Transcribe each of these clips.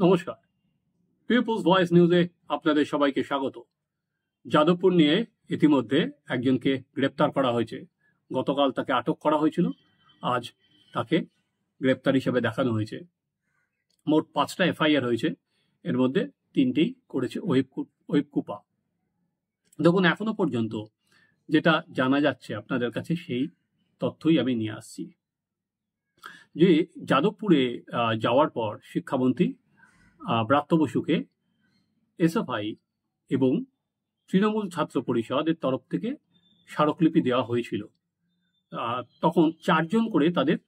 নমস্কার, people's voice নিউজে আপনাদের সবাইকে স্বাগত। যাদবপুর নিয়ে ইতিমধ্যে একজনকে গ্রেপ্তার করা হয়েছে। গতকাল তাকে আটক করা হয়েছিল, আজ তাকে গ্রেপ্তার হিসেবে দেখানো হয়েছে। মোট 5টা এফআইআর হয়েছে, এর মধ্যে 3টেই করেছে ওয়েবকুপা। দেখুন, এখনো পর্যন্ত যেটা জানা যাচ্ছে আপনাদের কাছে সেই তথ্যই আমি নিয়ে আসছি। যে যাদবপুরে যাওয়ার পর শিক্ষামন্ত্রী ব্রাত্য বসুকে এসএফআই এবং তৃণমূল ছাত্র পরিষদের তরফ থেকে স্মারকলিপি দেওয়া হয়েছিল। তখন 4 জন করে তাদের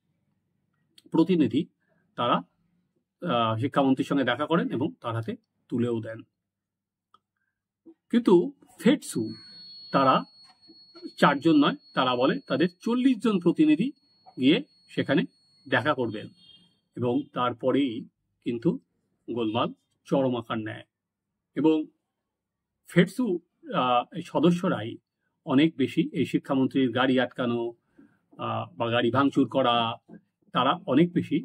প্রতিনিধি তারা শিক্ষামন্ত্রীর সঙ্গে দেখা করেন এবং তার হাতে তুলেও দেন। কিন্তু ফেডসু তারা 4 জন নয়, তারা বলে তাদের 40 জন প্রতিনিধি গিয়ে সেখানে দেখা করবেন এবং তারপরেই কিন্তু গোলমাল চরম আকার নেয় এবং ফেডসু সদস্যরাই অনেক বেশি এই শিক্ষামন্ত্রীর গাড়ি আটকানো বা গাড়ি ভাঙচুর করা, তারা অনেক বেশি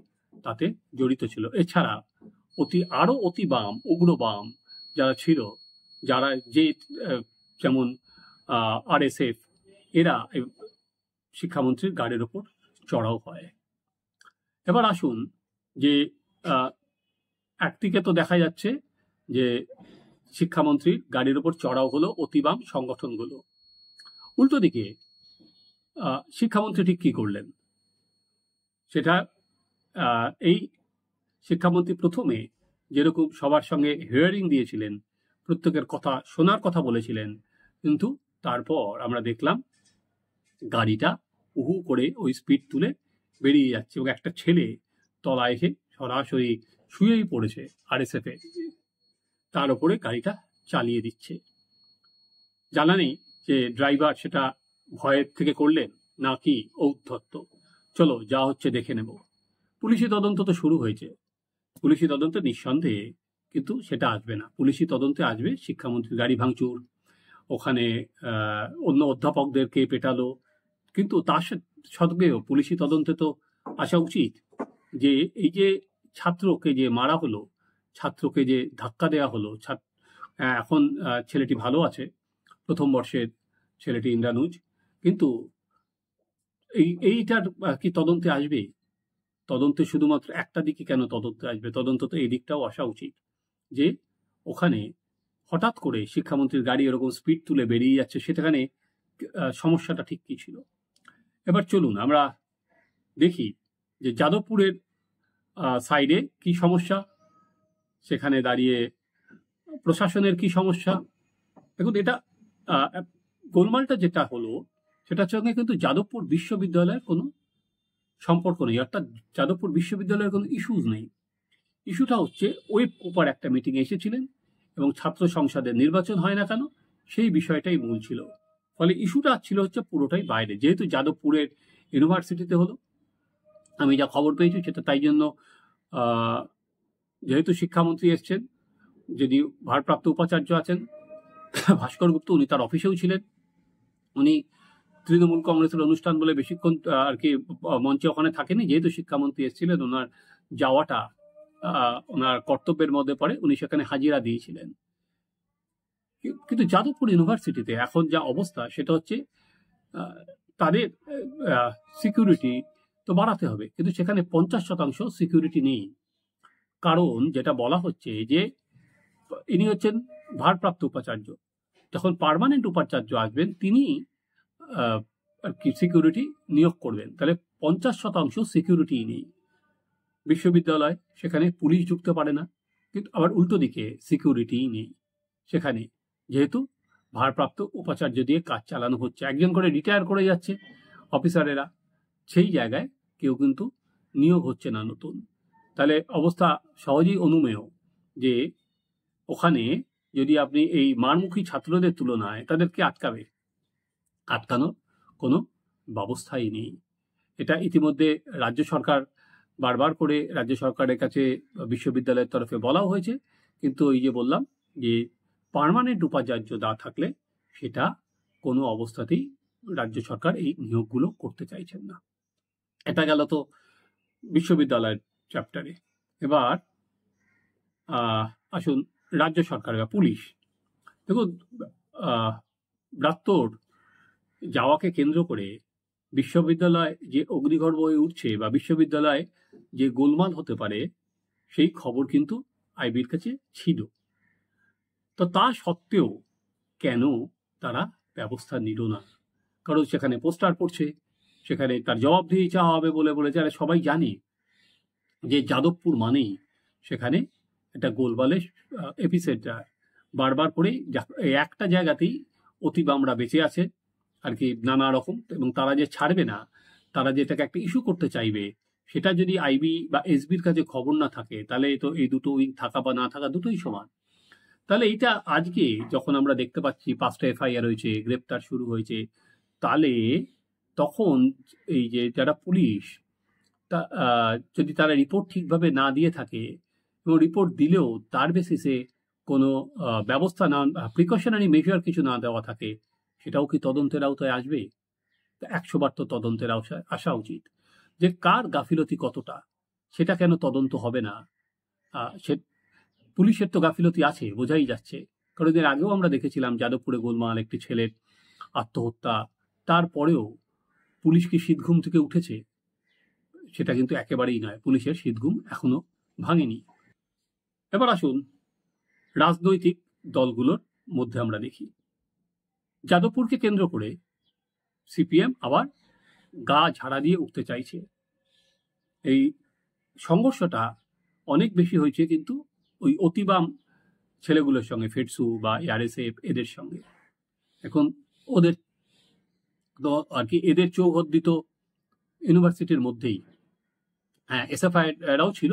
তাতে জড়িত ছিল। এছাড়া আরো অতি বাম, উগ্র বাম যারা ছিল, যারা যেমন আরএসএফ, এরা শিক্ষামন্ত্রীর গাড়ির ওপর চড়াও হয়। এবার আসুন, যে একদিকে তো দেখা যাচ্ছে যে শিক্ষামন্ত্রীর গাড়ির ওপর চড়াও হলো অতিবাম সংগঠনগুলো, উল্টো দিকে শিক্ষামন্ত্রী ঠিক কি করলেন সেটা এই শিক্ষামন্ত্রী প্রথমে যেরকম সবার সঙ্গে হিয়ারিং দিয়েছিলেন, প্রত্যেকের কথা শোনার কথা বলেছিলেন, কিন্তু তারপর আমরা দেখলাম গাড়িটা উহু করে ওই স্পিড তুলে বেরিয়ে যাচ্ছে এবং একটা ছেলে তলায় এসে সরাসরি শুয়েই পড়েছে আরএসএফ এ, তার উপরে গাড়িটা চালিয়ে দিচ্ছে। জানা নেই যে ড্রাইভার সেটা ভয়ের থেকে করলেন নাকি ঔদ্ধত্য। চলো, যা হচ্ছে দেখে নেব। পুলিশি তদন্ত তো শুরু হয়েছে। পুলিশি তদন্তে নিঃসন্দেহে কিন্তু সেটা আসবে না। পুলিশি তদন্তে আসবে শিক্ষামন্ত্রীর গাড়ি ভাঙচুর, ওখানে অন্য অধ্যাপকদেরকে পেটালো, কিন্তু তার সত্ত্বেও পুলিশি তদন্তে তো আসা উচিত যে এই যে ছাত্রকে যে মারা হলো, ছাত্রকে যে ধাক্কা দেওয়া হলো, এখন ছেলেটি ভালো আছে, প্রথম বর্ষের ছেলেটি ইন্দ্রানুজ, কিন্তু এইটার কি তদন্তে আসবে? তদন্তে শুধুমাত্র একটা দিকে কেন তদন্তে আসবে? তদন্ত তো এই দিকটাও আসা উচিত যে ওখানে হঠাৎ করে শিক্ষামন্ত্রীর গাড়ি এরকম স্পিড তুলে বেরিয়ে যাচ্ছে, সেখানে সমস্যাটা ঠিক কি ছিল। এবার চলুন আমরা দেখি যে যাদবপুরের সাইডে কি সমস্যা, সেখানে দাঁড়িয়ে প্রশাসনের কি সমস্যা। দেখুন, এটা গোলমালটা যেটা হলো সেটার সঙ্গে কিন্তু যাদবপুর বিশ্ববিদ্যালয়ের কোনো সম্পর্ক নেই, অর্থাৎ যাদবপুর বিশ্ববিদ্যালয়ের কোনো ইস্যুজ নেই। ইস্যুটা হচ্ছে ওয়েবকুপার একটা মিটিংয়ে এসেছিলেন এবং ছাত্র সংসদের নির্বাচন হয় না কেন, সেই বিষয়টাই মূল ছিল। ফলে ইস্যুটা ছিল হচ্ছে পুরোটাই বাইরে। যেহেতু যাদবপুরের ইউনিভার্সিটিতে হলো, আমি যা খবর পেয়েছি সেটা তাই জন্য, যেহেতু শিক্ষামন্ত্রী এসছেন, যদি ভারপ্রাপ্ত উপাচার্য আছেন ভাস্কর গুপ্ত, উনি তার অফিসেও ছিলেন। উনি তৃণমূল কংগ্রেসের অনুষ্ঠান বলে বেশিক্ষণ আর কি মঞ্চে ওখানে থাকেনি, যেহেতু শিক্ষামন্ত্রী এসেছিলেন, ওনার যাওয়াটা ওনার কর্তব্যের মধ্যে পড়ে, উনি সেখানে হাজিরা দিয়েছিলেন। কিন্তু যাদবপুর ইউনিভার্সিটিতে এখন যা অবস্থা সেটা হচ্ছে তাদের সিকিউরিটি তো বাড়াতে হবে, কিন্তু সেখানে 50% সিকিউরিটি নেই। কারণ যেটা বলা হচ্ছে যে ইনি হচ্ছেন ভারপ্রাপ্ত উপাচার্য, যখন পার্মানেন্ট উপাচার্য আসবেন তিনি সিকিউরিটি নিয়োগ করবেন, তাহলে 50% সিকিউরিটি নেই। বিশ্ববিদ্যালয়, সেখানে পুলিশ ঢুকতে পারে না, কিন্তু আবার উল্টো দিকে সিকিউরিটি নেই সেখানে, যেহেতু ভারপ্রাপ্ত উপাচার্য দিয়ে কাজ চালানো হচ্ছে। একজন করে রিটায়ার করে যাচ্ছে অফিসারেরা, সেই জায়গায় কেউ কিন্তু নিয়োগ হচ্ছে না নতুন। তাহলে অবস্থা সহজেই অনুমেয় যে ওখানে যদি আপনি এই মারমুখী ছাত্রদের তুলনায় তাদেরকে আটকানোর কোনো ব্যবস্থাই নেই। এটা ইতিমধ্যে রাজ্য সরকার বারবার করে রাজ্য সরকারের কাছে বিশ্ববিদ্যালয়ের তরফে বলাও হয়েছে, কিন্তু ওই যে বললাম যে পার্মানেন্ট উপাচার্য না থাকলে সেটা কোনো অবস্থাতেই রাজ্য সরকার এই নিয়োগগুলো করতে চাইছেন না। এটা গেল তো বিশ্ববিদ্যালয়ের চ্যাপ্টারে। এবার আহ, আসুন রাজ্য সরকার বা পুলিশ, দেখুন, ব্রাত্যর যাওয়াকে কেন্দ্র করে বিশ্ববিদ্যালয় যে অগ্নিগর্ভ হয়ে উঠছে বা বিশ্ববিদ্যালয়ে যে গোলমাল হতে পারে, সেই খবর কিন্তু আইবির কাছে ছিল। তো তা সত্ত্বেও কেন তারা ব্যবস্থা নিল না? কারণ সেখানে পোস্টার পড়ছে, সেখানে তার জবাবদিহি চাওয়া হবে বলে বলেছে। আর সবাই জানে যে যাদবপুর মানেই সেখানে একটা গোলমালের এপিসেন্টার। বারবার করে এই একটা জায়গাতেই অতি বামরা বেঁচে আছে আর কি, নানা রকম। এবং তারা যে ছাড়বে না, তারা যে এটাকে একটা ইস্যু করতে চাইবে, সেটা যদি আইবি বা এসবির কাছে খবর না থাকে, তাহলে তো এই দুটো উইং থাকা বা না থাকা দুটোই সমান। তাহলে এইটা আজকে যখন আমরা দেখতে পাচ্ছি 5টা এফআইআর হয়েছে, গ্রেপ্তার শুরু হয়েছে, তাহলে তখন এই যে যারা পুলিশ, যদি তারা রিপোর্ট ঠিকভাবে না দিয়ে থাকে এবং রিপোর্ট দিলেও তার বেসিসে কোনো ব্যবস্থা না, প্রিকশনারি মেজার কিছু না দেওয়া থাকে, সেটাও কি তদন্তের আওতায় আসবে? 100বার তো তদন্তের আসা উচিত। যে কার গাফিলতি কতটা, সেটা কেন তদন্ত হবে না? সে পুলিশের তো গাফিলতি আছে, বোঝাই যাচ্ছে। কারণ এর আগেও আমরা দেখেছিলাম যাদবপুরে গোলমাল, একটি ছেলের আত্মহত্যা, তারপরেও পুলিশ কি শীতঘুম থেকে উঠেছে? সেটা কিন্তু একেবারেই নয়, পুলিশের শীতঘুম এখনো ভাঙেনি। এবার আসুন রাজনৈতিক দলগুলোর মধ্যে আমরা দেখি, যাদবপুরকে কেন্দ্র করে সিপিএম আবার গা ঝাড়া দিয়ে উঠতে চাইছে। এই সংঘর্ষটা অনেক বেশি হয়েছে কিন্তু ওই অতিবাম ছেলেগুলোর সঙ্গে, ফেডসু বা এআরএসএফ, এদের সঙ্গে। এখন ওদের তো আর কি, এদের চৌহদ্দিত ইউনিভার্সিটির মধ্যেই, হ্যাঁ এসএফআই এরাও ছিল,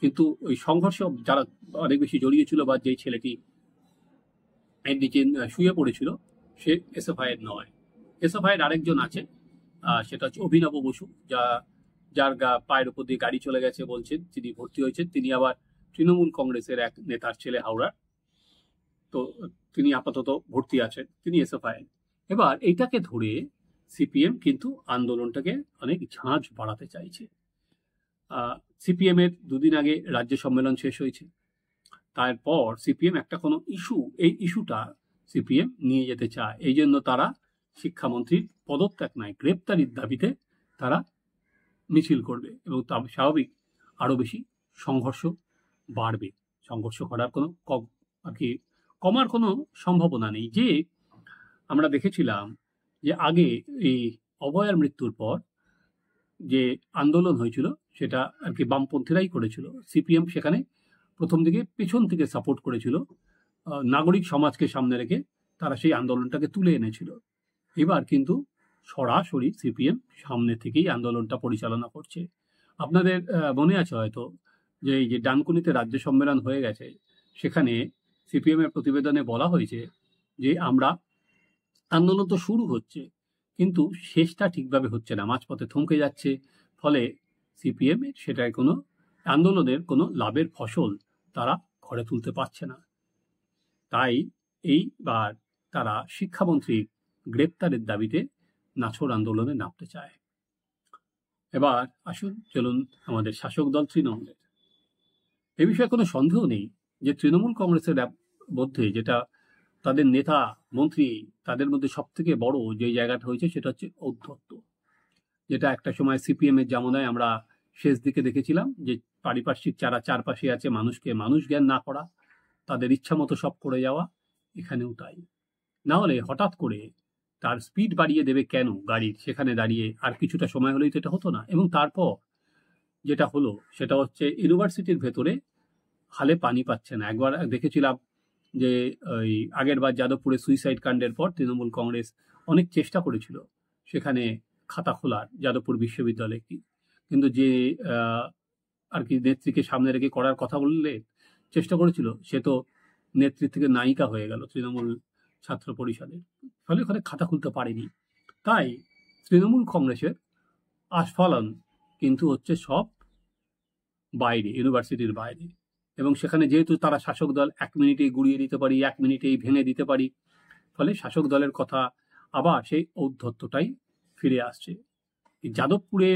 কিন্তু ওই সংঘর্ষ যারা অনেক বেশি জড়িয়ে ছিল বা যেই ছেলেটি এর নিচে শুয়ে পড়েছিল, সে এসএফআই এর নয়। এসএফআই এর আরেকজন আছে, সেটা হচ্ছে অভিনব বসু, যার পায়ের উপর দিয়ে গাড়ি চলে গেছে বলছেন, তিনি ভর্তি হয়েছেন। তিনি আবার তৃণমূল কংগ্রেসের এক নেতার ছেলে, হাওড়ার। তো তিনি আপাতত ভর্তি আছেন, তিনি এসএফআই। এবার এইটাকে ধরে সিপিএম কিন্তু আন্দোলনটাকে অনেক ঝাঁঝ বাড়াতে চাইছে। সিপিএম এর দুদিন আগে রাজ্য সম্মেলন শেষ হয়েছে, তারপর সিপিএম একটা কোনো ইস্যু, এই ইস্যুটা সিপিএম নিয়ে যেতে চায়। এই জন্য তারা শিক্ষামন্ত্রীর পদত্যাগ নয়, গ্রেপ্তারির দাবিতে তারা মিছিল করবে, এবং তা স্বাভাবিক আরো বেশি সংঘর্ষ বাড়বে। সংঘর্ষ করার কোনো আর কি কমার কোনো সম্ভাবনা নেই। যে আমরা দেখেছিলাম যে আগে এই অভয়ার মৃত্যুর পর যে আন্দোলন হয়েছিল, সেটা আর কি বামপন্থীরাই করেছিল। সিপিএম সেখানে প্রথম দিকে পেছন থেকে সাপোর্ট করেছিল, নাগরিক সমাজকে সামনে রেখে তারা সেই আন্দোলনটাকে তুলে এনেছিল। এবার কিন্তু সরাসরি সিপিএম সামনে থেকেই আন্দোলনটা পরিচালনা করছে। আপনাদের মনে আছে হয়তো যে এই যে ডানকুনিতে রাজ্য সম্মেলন হয়ে গেছে, সেখানে সিপিএম এর প্রতিবেদনে বলা হয়েছে যে আমরা আন্দোলন তো শুরু হচ্ছে, কিন্তু শেষটা ঠিকভাবে হচ্ছে না, মাঝপথে থমকে যাচ্ছে। ফলে সিপিএম সেটায় কোনো আন্দোলনের কোনো লাভের ফসল তারা ঘরে তুলতে পারছে না। তাই এইবার তারা শিক্ষামন্ত্রী গ্রেপ্তারের দাবিতে নাছোড় আন্দোলনে নামতে চায়। এবার আসুন, চলুন আমাদের শাসক দল তৃণমূলের। এ বিষয়ে কোনো সন্দেহ নেই যে তৃণমূল কংগ্রেসের মধ্যে, যেটা তাদের নেতা মন্ত্রী, তাদের মধ্যে সব থেকে বড় যে জায়গাটা হয়েছে সেটা হচ্ছে ঔদ্ধত্য, যেটা একটা সময় সিপিএম এর জামানায় আমরা শেষ দিকে দেখেছিলাম, যে পারিপার্শ্বিক যারা চারপাশে আছে মানুষকে মানুষ জ্ঞান না করা, তাদের ইচ্ছা মতো সব করে যাওয়া। এখানেও তাই। না হলে হঠাৎ করে তার স্পিড বাড়িয়ে দেবে কেন গাড়ির, সেখানে দাঁড়িয়ে আর কিছুটা সময় হলেই তো এটা হতো না। এবং তারপর যেটা হলো সেটা হচ্ছে ইউনিভার্সিটির ভেতরে হালে পানি পাচ্ছে না। একবার দেখেছিলাম যে ওই আগের বার যাদবপুরে সুইসাইড কাণ্ডের পর তৃণমূল কংগ্রেস অনেক চেষ্টা করেছিল সেখানে খাতা খোলার, যাদবপুর বিশ্ববিদ্যালয়ে, কিন্তু যে আর কি নেত্রীকে সামনে রেখে করার কথা বললে চেষ্টা করেছিল, সে তো নেত্রীর থেকে নায়িকা হয়ে গেল তৃণমূল ছাত্র পরিষদের। ফলে ওখানে খাতা খুলতে পারেনি। তাই তৃণমূল কংগ্রেসের আস্ফালন কিন্তু হচ্ছে সব বাইরে, ইউনিভার্সিটির বাইরে। এবং সেখানে যেহেতু তারা শাসক দল, 1 মিনিটেই গুড়িয়ে দিতে পারি, 1 মিনিটেই ভেঙে দিতে পারি, ফলে শাসক দলের কথা আবার সেই ঔদ্ধত্যটাই ফিরে আসছে। যাদবপুরে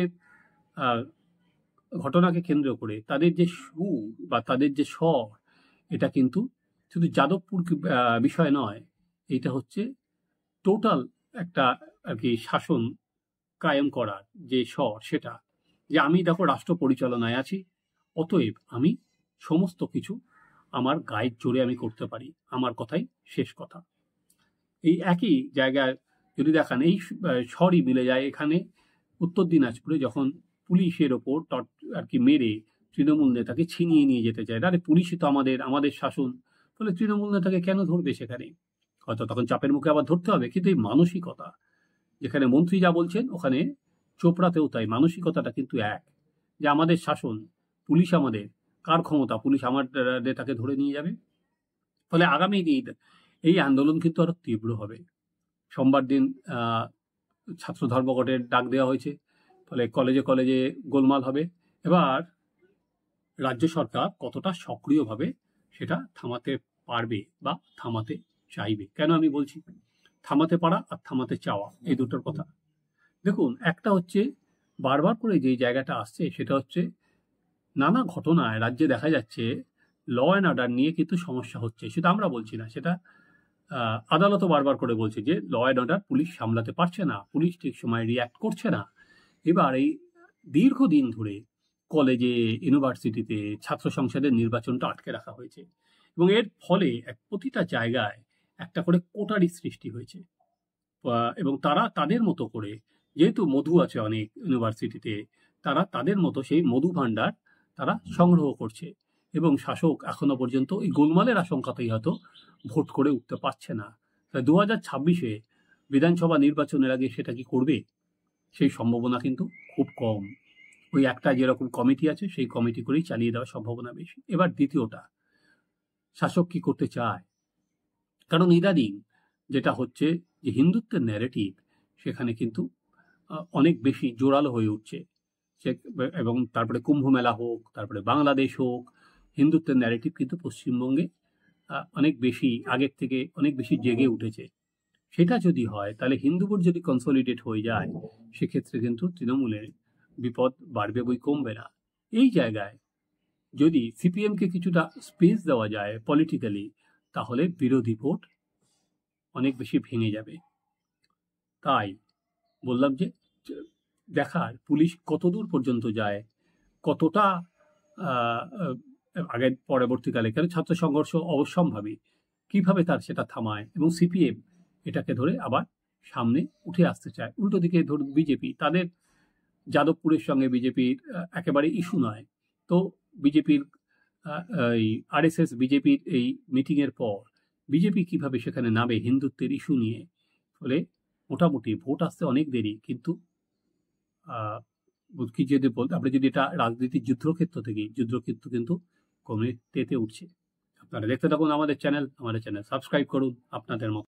ঘটনাকে কেন্দ্র করে তাদের যে সুর বা তাদের যে স্বর, এটা কিন্তু শুধু যাদবপুর বিষয় নয়, এটা হচ্ছে টোটাল একটা আর কি শাসন কায়েম করার যে স্বর, সেটা যে আমি দেখো রাষ্ট্র পরিচালনায় আছি, অতএব আমি সমস্ত কিছু আমার গায়ের জোরে আমি করতে পারি, আমার কথাই শেষ কথা। এই একই জায়গায় যদি দেখান, এই স্বরই মিলে যায় এখানে উত্তর দিনাজপুরে, যখন পুলিশের ওপর আর কি মেরে তৃণমূল নেতাকে ছিনিয়ে নিয়ে যেতে চায়। আরে পুলিশই তো আমাদের শাসন, ফলে তৃণমূল নেতাকে কেন ধরবে সেখানে? হয়তো তখন চাপের মুখে আবার ধরতে হবে, কিন্তু এই মানসিকতা, যেখানে মন্ত্রী যা বলছেন ওখানে চোপড়াতেও তাই, মানসিকতাটা কিন্তু এক, যে আমাদের শাসন, পুলিশ আমাদের, কার ক্ষমতা পুলিশ আমার নেতাকে ধরে নিয়ে যাবে? ফলে আগামী দিন এই আন্দোলন কিন্তু আরো তীব্র হবে। সোমবার দিন ছাত্র ধর্মঘটের ডাক দেওয়া হয়েছে, ফলে কলেজে কলেজে গোলমাল হবে। এবার রাজ্য সরকার কতটা সক্রিয়ভাবে সেটা থামাতে পারবে বা থামাতে চাইবে। কেন আমি বলছি থামাতে পারা আর থামাতে চাওয়া, এই দুটোর কথা দেখুন। একটা হচ্ছে বারবার করে যে জায়গাটা আসছে, সেটা হচ্ছে নানা ঘটনায় রাজ্যে দেখা যাচ্ছে ল অ্যান্ড অর্ডার নিয়ে কিন্তু সমস্যা হচ্ছে। সেটা আমরা বলছি না, সেটা আদালতও বারবার করে বলছে যে ল অ্যান্ড অর্ডার পুলিশ সামলাতে পারছে না, পুলিশ ঠিক সময় রিয়্যাক্ট করছে না। এবার এই দীর্ঘদিন ধরে কলেজে, ইউনিভার্সিটিতে ছাত্র সংসদের নির্বাচনটা আটকে রাখা হয়েছে, এবং এর ফলে প্রতিটা জায়গায় একটা করে কোটারি সৃষ্টি হয়েছে। এবং তারা তাদের মতো করে, যেহেতু মধু আছে অনেক ইউনিভার্সিটিতে, তারা তাদের মতো সেই মধু ভাণ্ডার তারা সংগ্রহ করছে, এবং শাসক এখনো পর্যন্ত এই গোলমালের আশঙ্কাতেই হয়তো ভোট করে উঠতে পারছে না। 2026-এ বিধানসভা নির্বাচনের আগে সেটা কি করবে? সেই সম্ভাবনা কিন্তু খুব কম। ওই একটা যেরকম কমিটি আছে, সেই কমিটি করেই চালিয়ে দেওয়ার সম্ভাবনা বেশি। এবার দ্বিতীয়টা, শাসক কি করতে চায়? কারণ ইদানিং যেটা হচ্ছে যে হিন্দুত্বের ন্যারেটিভ সেখানে কিন্তু অনেক বেশি জোরালো হয়ে উঠছে। এবং তারপরে কুম্ভ মেলা হোক, তারপরে বাংলাদেশ হোক, হিন্দুত্বের ন্যারেটিভ কিন্তু পশ্চিমবঙ্গে অনেক বেশি, আগের থেকে অনেক বেশি জেগে উঠেছে। সেটা যদি হয়, তাহলে হিন্দু ভোট যদি কনসলিডেট হয়ে যায়, সেক্ষেত্রে কিন্তু তৃণমূলের বিপদ বাড়বে, বই কমবে না। এই জায়গায় যদি সিপিএমকে কিছুটা স্পেস দেওয়া যায় পলিটিক্যালি, তাহলে বিরোধী ভোট অনেক বেশি ভেঙে যাবে। তাই বললাম যে দেখার পুলিশ কতদূর পর্যন্ত যায়, কতটা আগে পরবর্তীকালে, কেন ছাত্র সংঘর্ষ অবশ্যম্ভাবী, কিভাবে তার সেটা থামায়, এবং সিপিএম এটাকে ধরে আবার সামনে উঠে আসতে চায়। উল্টো দিকে ধরুন বিজেপি, তাদের যাদবপুরের সঙ্গে বিজেপির একেবারে ইস্যু নয়, তো বিজেপির এই আরএসএস বিজেপির এই মিটিংয়ের পর বিজেপি কিভাবে সেখানে নামে হিন্দুত্বের ইস্যু নিয়ে, ফলে মোটামুটি ভোট আসতে অনেক দেরি, কিন্তু কি যদি বলতে, আপনি যদি এটা রাজনীতির যুদ্ধক্ষেত্র থেকে, যুদ্ধক্ষেত্র কিন্তু কমে তেতে উঠছে। আপনারা দেখতে থাকুন আমাদের চ্যানেল সাবস্ক্রাইব করুন আপনাদের মতো।